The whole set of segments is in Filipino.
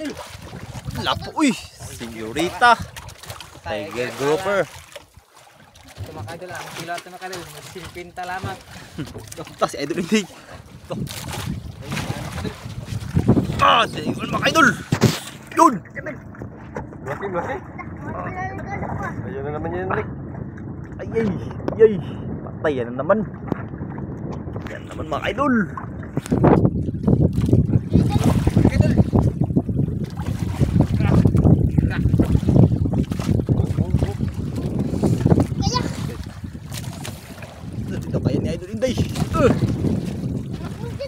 idol. Lapo, uy! Senyorita! Tiger grouper! Ito mga idol, ang kilo ito mga idol, magsimpinta lamang. Ito si Idol Inday. Ito. Ah, si Idol mga idol! Yun! Malaki. Ayun na naman yan, Rick. Ay, ay, ay! Patay, yan naman. Yan naman mga idol! Idol. Dito kaya ni Idol Inday.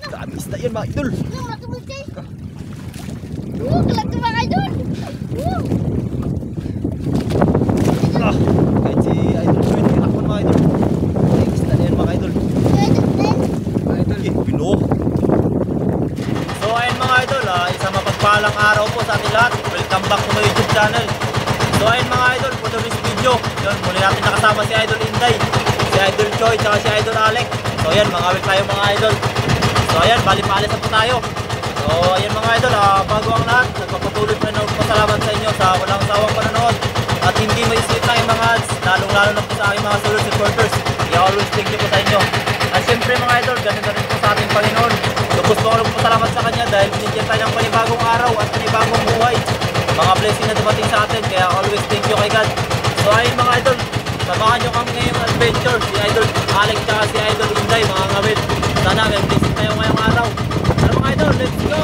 Dami isda yan mga idol. Ah, kahit si Idol Joy, tinakpan mga idol. Ay, isda na yan mga idol. Idol. Eh, binuo. So ayun mga idol, isang mapagpalang araw po sa ating lahat. Welcome back to my YouTube channel. So ayun mga idol, for this video, yun, muli natin nakasama si Idol Inday, si Idol Joy, tsaka si Idol Alec. So ayan, mga awit tayo mga idol. So ayan, bali-paalis na po tayo. So ayan mga idol, bago ang lahat, nagpapatuloy pa rin ako pasalamat sa inyo sa walang sawang panonood. At hindi maislit lang yung mga ads, lalong-lalo na po sa aking mga solid supporters. I always thank you po sa inyo. At syempre mga idol, ganun na rin po sa ating Panginoon. Lubos po ako nagpapasalamat sa Kanya dahil binigyan tayo ng panibagong araw at panibagong buhay. Mga blessing na dumating sa atin, kaya always thank you kay God. So ayun mga idol, samahan nyo kami ngayong adventure, si Idol Alex at si Idol Inday, mga ngawit. Sana may blessing tayo ngayong araw. Ano mga idol, let's go!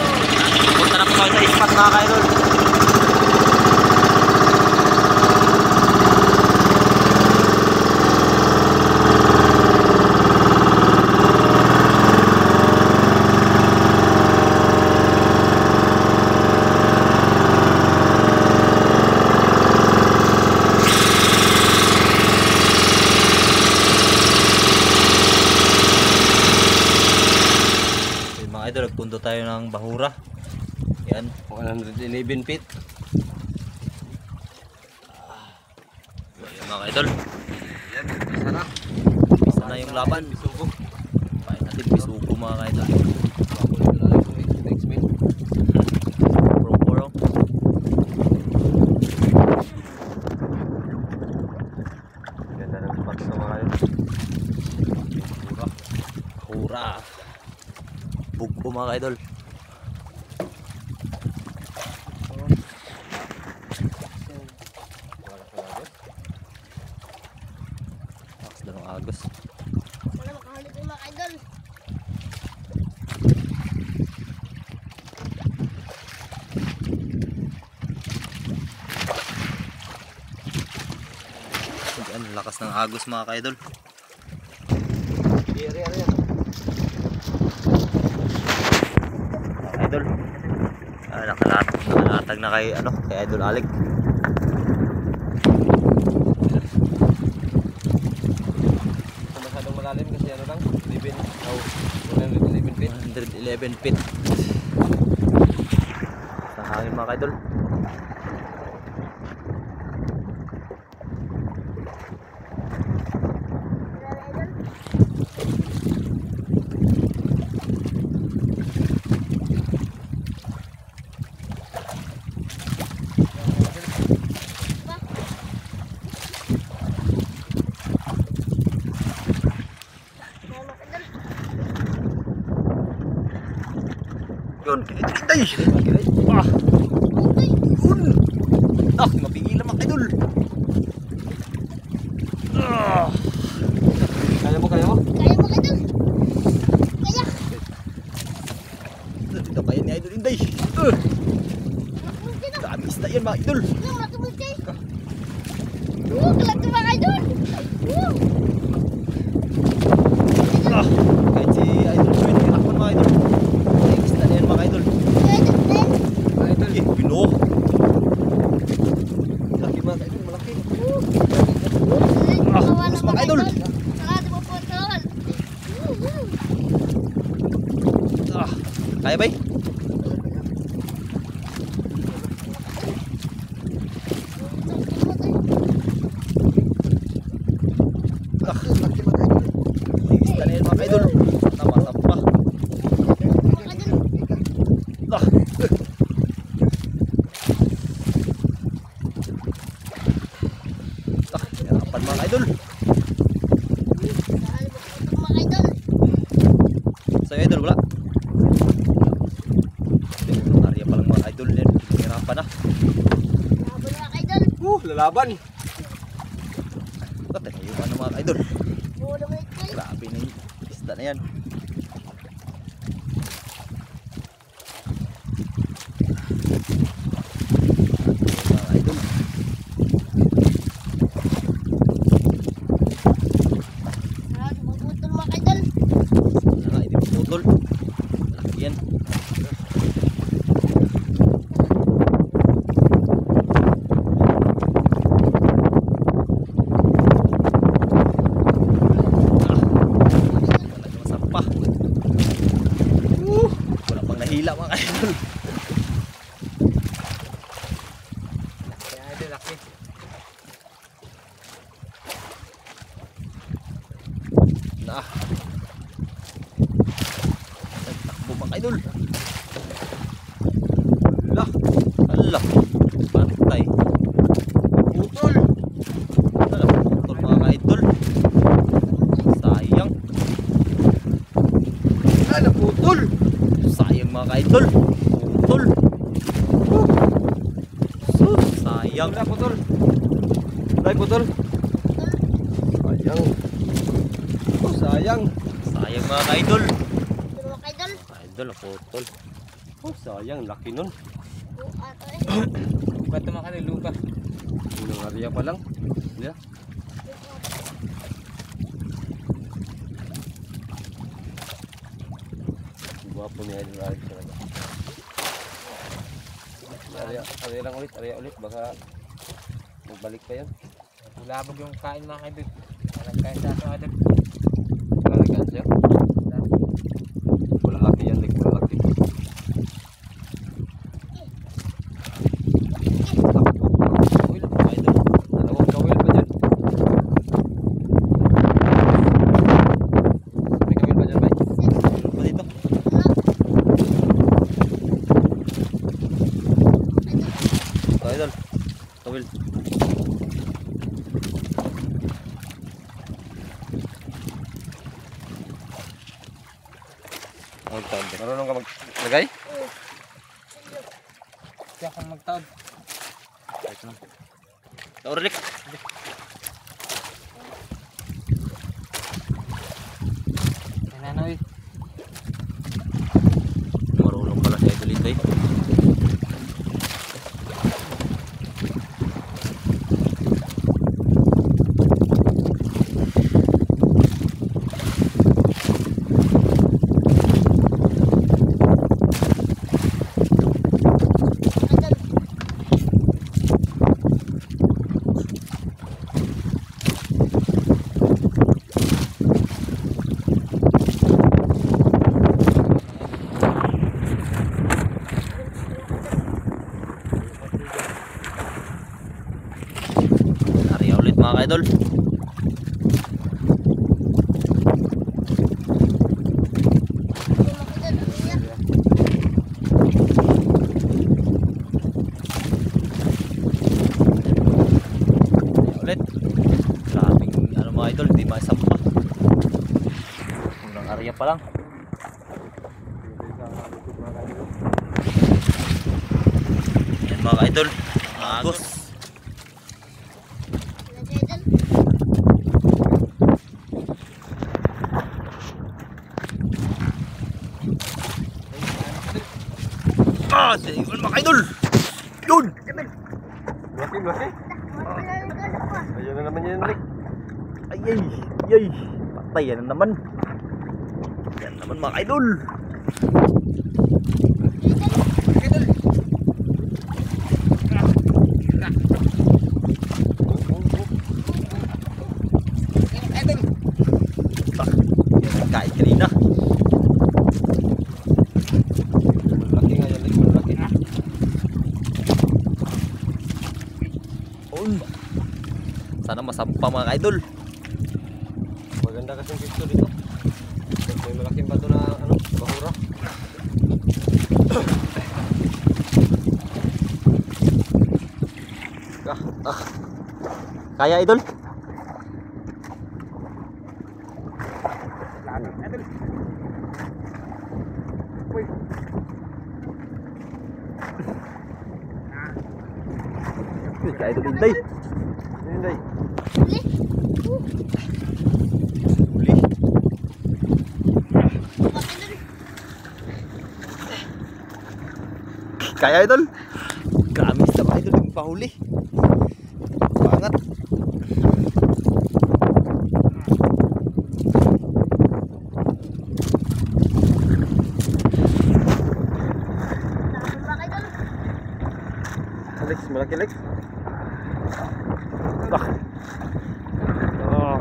Punta na po tayo sa spot mga ka-idol. Idol, nagpunto tayo ng Bahura. Yan, 111 feet. yan mga idol. Yan, isa na. Isa na yung laban. Bisugo. Pain natin bisugo mga idol. Pro-pro. Ganda ng spot sa mga yun. Bahura. Bahura. Bugpo mga idol. Lakas na ng agos. Wala makahalik yung mga idol. Yan, lakas ng agos mga idol. Idol. Nakalatag na kay Idol Alec. Masyadong malalim kasi ano lang, 111 feet. 111 feet. Sa hangin mga idol. Yun, Inday! Ah! Yun! Ah, mapigilan mga idol! Ah! Kaya mo? Kaya mo idol. Kaya. Dito kaya ni Idol Inday! Dami isda yan mga idol! Yung matumuti. Kalat yung mga idol. Ah! Kahit si Idol Joy, tinakpan mga idol. Ay, isda na yan mga idol. Idol. Eh, binuo. Malaki mga idol, malaki. Ah, bukas mga idol. Ah, kaya ba eh? Ah, may isda na yan mga idol. Tama pa. Ah, lalaban. Ito, tayo ano mga idol. Oo naman idol. Grabe na yung isda na yan. Mga idol. Ah, mabutol mga idol. Wala nga, hindi putol. Laki yan. Talagang masapa. Wala pang nahila mga idol. Kaya idol, laki. Na. Takbo mga idol. Lah, Hala. Pantay. putol. Hala, putol mga idol. Sayang. Ano putol? Sayang mga idol. Putol. Sus, sayang. Wala putol. Ay putol. Sayang. Oh, sayang. Sayang mga idol. Putol mga idol. Idol, putol. Oh, sayang, laki nun. Oo ato eh. Lupa ito mga idol, lupa. Unang area pa lang. Yeah. Guwapo ni Idol Alex talaga. Area lang ulit, area ulit. Baka magbalik pa yan. Bulabog yung kain mga idol. Walang kain sa ato idol. Lalikan siya. Wala laki yan, Lik. Wala laki. Kawil, mga idol. Dalawang kawil pa dyan. May kawil pa dyan, bay? Meron pa dito. Ito, idol. Kawil. Marunong ka maglagay? Kaya kung magtaod. Taurik. Kaya na eh. Marunong pala si Idol Inday. Area ulit mga idol. Ulit. Grabing ano mga idol, di masampa. Unang area pa lang. Yan mga idol. Agos. Ah, yun mga idol. Yun. Laki, laki. Ayun na naman yan, Lik. Ay, ay, ay. Patay yan na naman. Yan naman mga idol. Idol. Yan ang kain kanina. Laki nga yan, Lik. Laki. Un. Sana masampa mga idol. Maganda kasing picture dito. May malaking bato na ano, bahura. Kaya idol? Idol. Uy. Kaya Idol Inday. Inday. Huli. Huli. Kaya Idol. Gamis na ba Idol yung pahuli. Bangat. Alex, malaki Alex. Dah. Oh.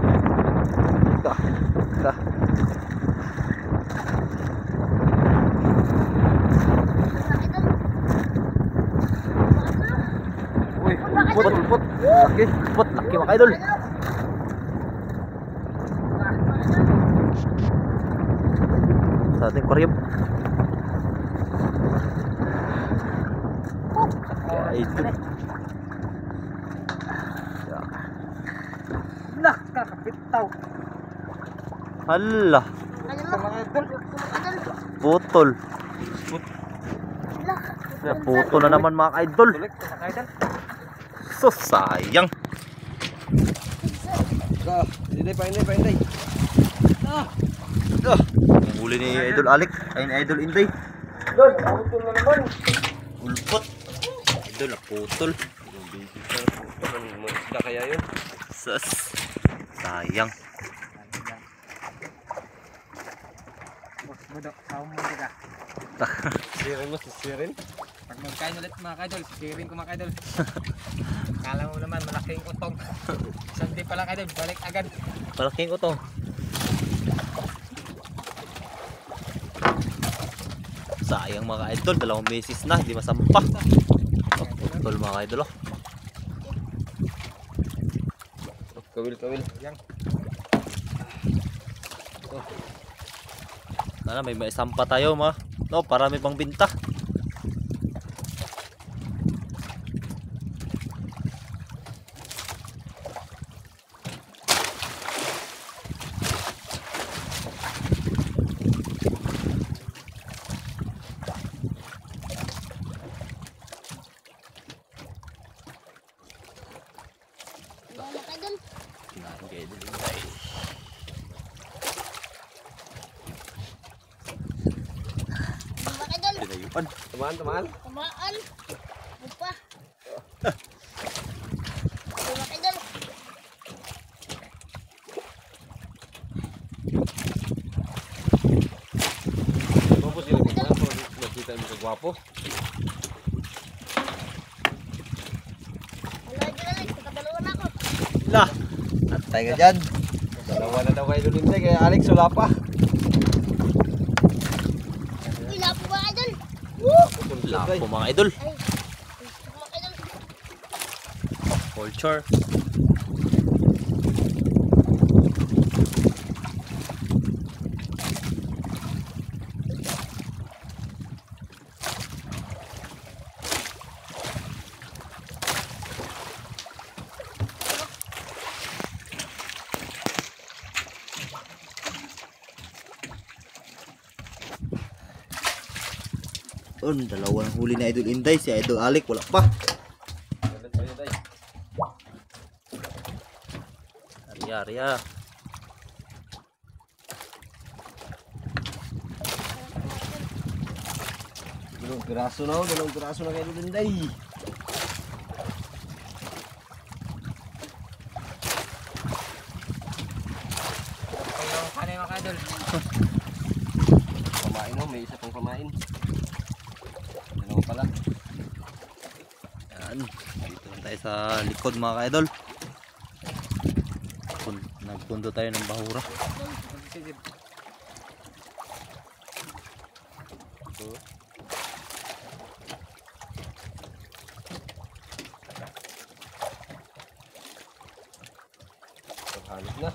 Dah. Dah. Uy, put. Laki. Put, laki mga Idol. Sa ating aquarium. Kaya Idol. Nah, kakapitaw. Hala, Ito mga idol. putol. Putol na naman mga idol. Ito mga idol. So sayang. Inday pa Inday. Ang huli ni Idol Alec ay ni Idol Inday. Idol, putol na naman. Ulpot. Idol na putol. Masda kaya yun. Sus. Sayang. Budok, tao mo ka. Sirin mo, sirin. Pag magkain ulit mga idol, sirin ko mga idol. Kala mo naman malaking utong. Sandi pa lang idol, balik agad. Malaking ko to. Sayang mga idol, 2 meses na, hindi masampa. Oh, putol mga idol oh. Kawil. Yang. Sana may maisampa tayo mga. No, para may pang binta. Pinayupan. Tamaan. Kumaan. Lupa. Lima idol. Gwapo sila kung gwapo. Nakita mo sa gwapo. Wala idol Alex, nakabaluan ako. Lah, antay ka dyan. Dalawa na daw kayo doon Inday. Kaya Alex, wala pa. Wala po ba idol? Lapo mga idol. Ay, gusto ko mga idol. Culture. Dalawa ng huli na Idol Inday, si Idol Alec wala pa. Arya. Dalawang piraso na kayo doon Inday. Paglaw ka na yung mga idol. Pamain mo, may isa pang pamain. Dalawa pala. Yan. Dito lang tayo sa likod mga idol. Nagpundo tayo ng bahura. Sige. Halos na.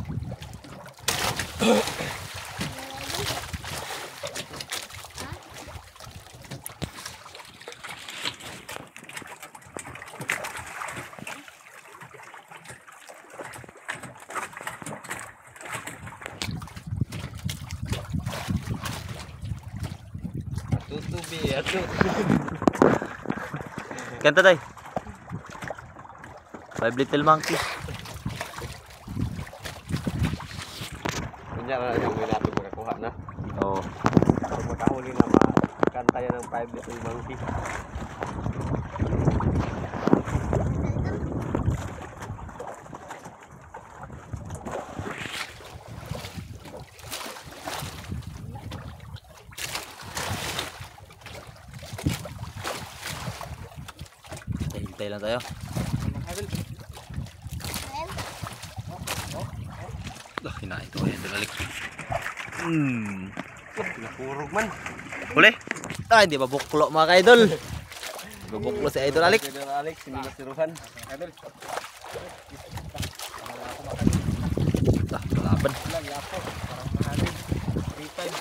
Kanta tayo. 5 little monkey. Kunya na yung may natin makakuha na. Oo. Pag makahuli na makakanta yan ng 5 little monkey. Hintay lang tayo. Mga idol. Lah, hinain to yan. Dalik. Napurog man. Huli. Ah, hindi babuklo mga ka-idol. Babuklo si Idol Alik. Idol Alex, hindi masiruhan. Mga idol. Ah, kalaban. Lang, yapo. Parang mahalin. 3-5.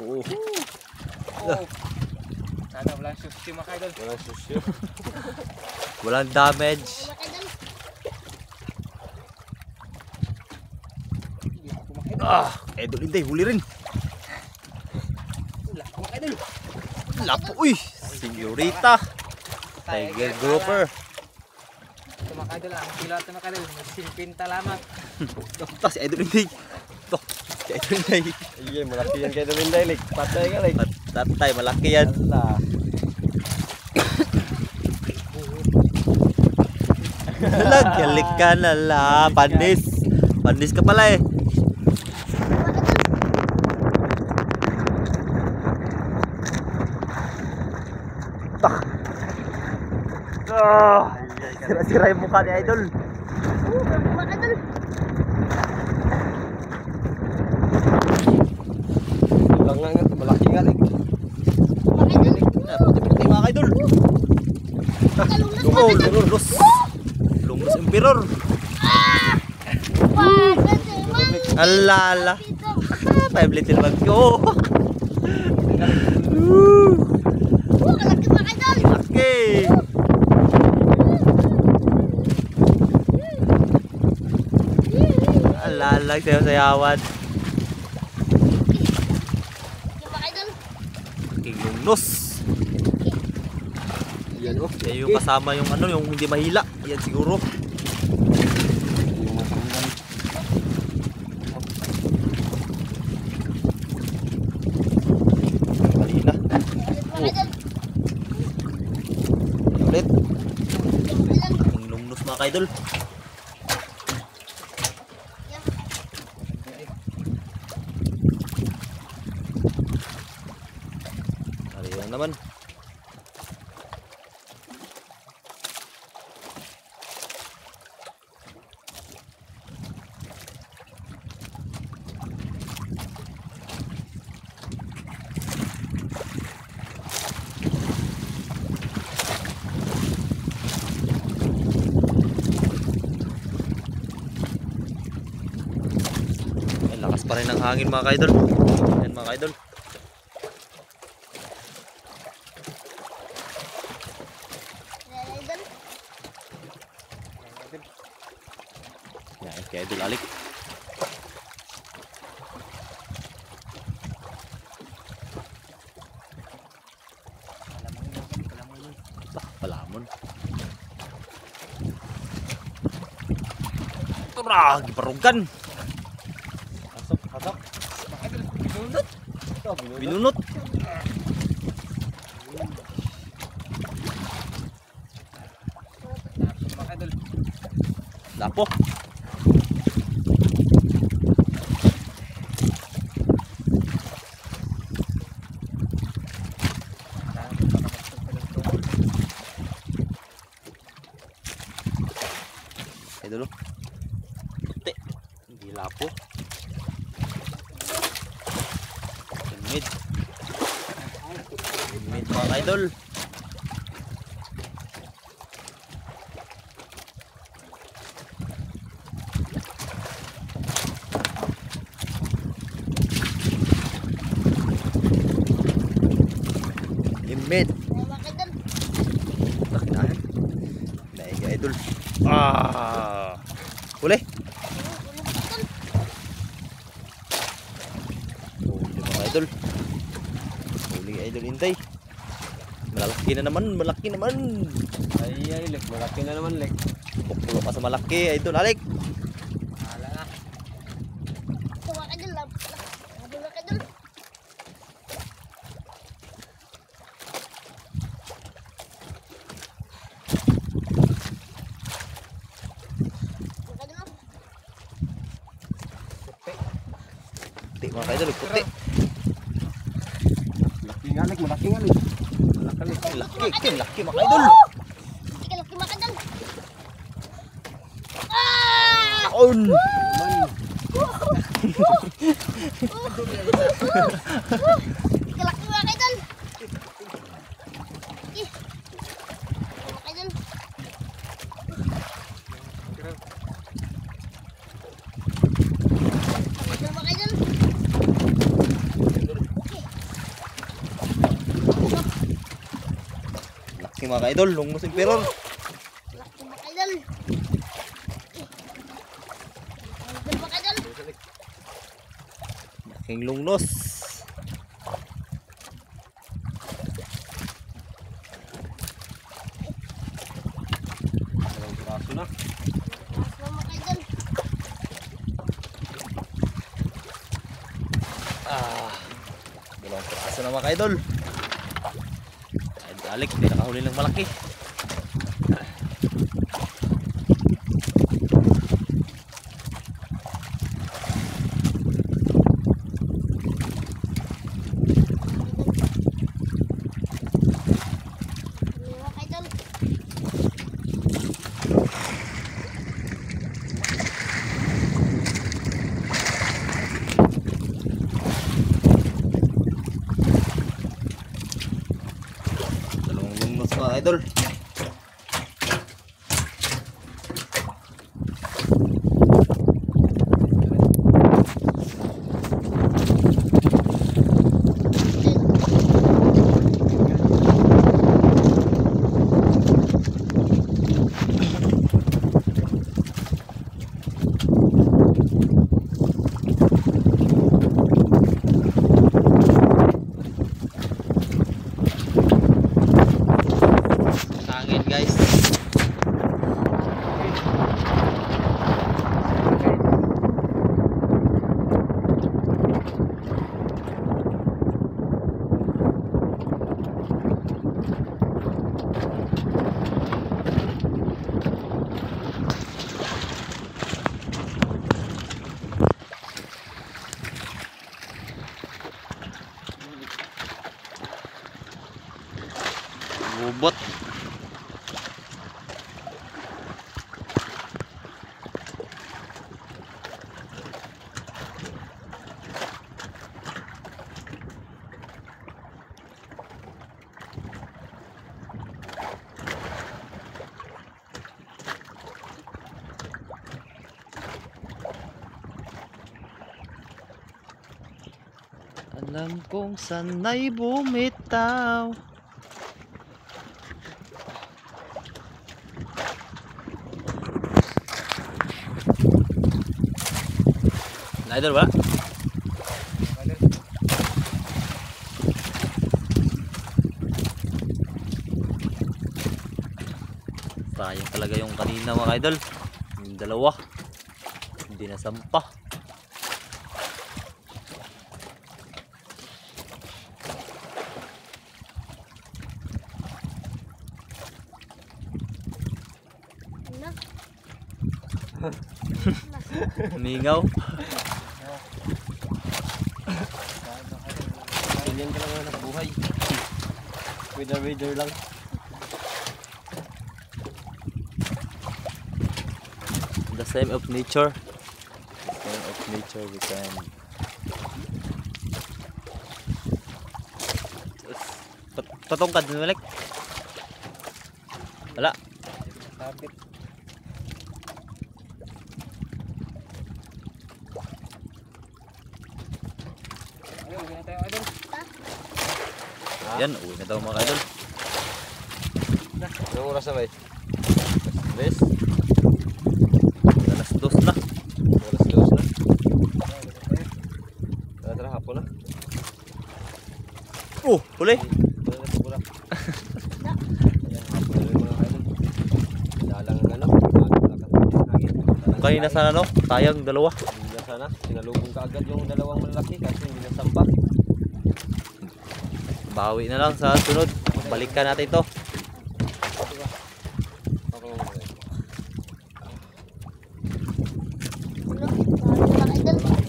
Oo. Oh. Sana walang sushi mga idol. Walang susyo. Walang damage. Hindi ako mga idol. Ah, Idol Inday, huli rin. Wala ako mga idol. Lapo, uy. Senyorita. Tiger grouper. Ito mga idol, ang kilo ito mga idol. Magsimpinta lamang. Ito, si Idol Inday. Ito, si Idol Inday. Iya, malaki yan kay Dominday, Lik. Patay ka, Lik. Tatay, malaki yan. Allah. Galik ka na la. Panis. Panis ka pala eh. Sira-sira yung mukha ni Idol. Ilang nga, malaki nga, Lik. Puti-puti mga Idol. Lumos. Lumos Emperor. Alala. 5 little bag ko. Okay. Alala sayaw-sayawan. King Lumnos. Yan, oh. Yan yung kasama yung ano, yung hindi mahila. Yan siguro. Yung matanggal. Mali na. Ulit. King Lumnos mga kaidol. Mali lang naman. Ay, lakas pa rin ng hangin mga kaidol. Ayan mga kaidol. Yan, kay Idol Alik. Palamon. Tara, giparugan. Hasok, hasok. Mga idol, binunot. Ito, binunod. Binunot. Mga idol. Lapo. Idol. Puti. Hindi lapo. Mid. Mid mga idol. Mid. Nakinahan. Naiga idol. Ah. Huli. Huli mga idol. Huli Idol Intay. Malaki na naman, malaki naman. Ay, lek. Malaki na naman, lek. Pupulo ka sa malaki, idol. Alik. Wala na. Tuwa ka dyan, lab. Tuwa ka dyan. Tuwa ka dyan, lab. Puti mga ka-idol, puti. Malaki nga, lek. Malaki nga, lek. Laki, laki mga ka-idol. Ika laki maka dyan. Ah! On. Ika laki maka dyan. Ih. Maka dyan. Maka dyan. Laki mga ka-idol, long musim pero. Laki maka dyan. Laki maka dyan. Laking lungnos. Dalawang piraso na. Maka dyan. Dalawang piraso na mga ka-idol. Alik, hindi nakahuli ng malaki. Maka dyan. Dalawang lungnos mga idol. Hangin guys. Bubot. Alam kong sana'y bumitaw. Idol wala? Sayang talaga yung kanina mga idol. Yung dalawa. Hindi nasampa. Mingaw. Ganyan ka lang na buhay. Wither lang. The same of nature. Same of nature we can. Patungkad mo balik. Wala. Sabit. Ayun, uwi na tayo idol. Yan, uwi na daw mga idol. Anong oras na ba eh? Bes? Alas 2 na. Alas 2 na. Tara, hapon na. Oh, huli. Tara, kanina sana no, sayang dalawa. Hindi na sana, sinalubong ka agad yung dalawang malaki kasi hindi na sampa. Bawi na lang sa sunod. Balikan natin ito.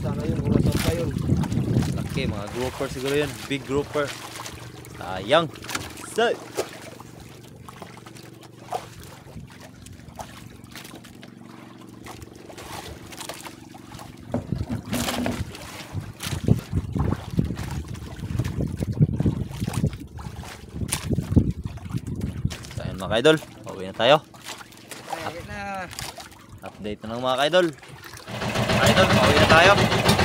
Sana yun, kung nasampa yun. Laki, mga grouper siguro yun. Big grouper. Sayang. Say. So ayun mga idol, pauwi na tayo. Ayun na. Update na lang mga idol. Mga idol, pauwi na tayo. Dito na tayo.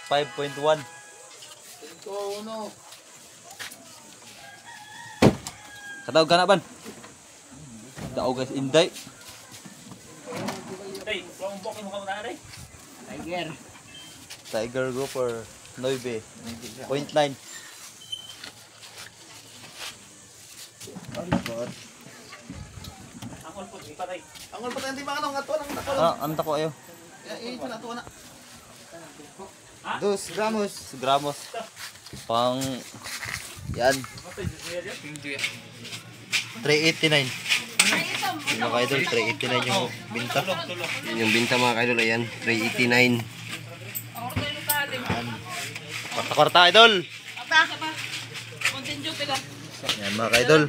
5.1. Katawag ka na ban? Daog guys, inday. Tiger grouper 9.9. Angol pa tayo, di ba ano, nga to, Anta ko ayo. ito na to na. 2 gramos. Gramos. Pang yan. 389. Yung mga idol, 389 yung binta. Yun yung binta mga kaidol, ayan, 389. Kwarta-kwarta idol. Yan mga idol.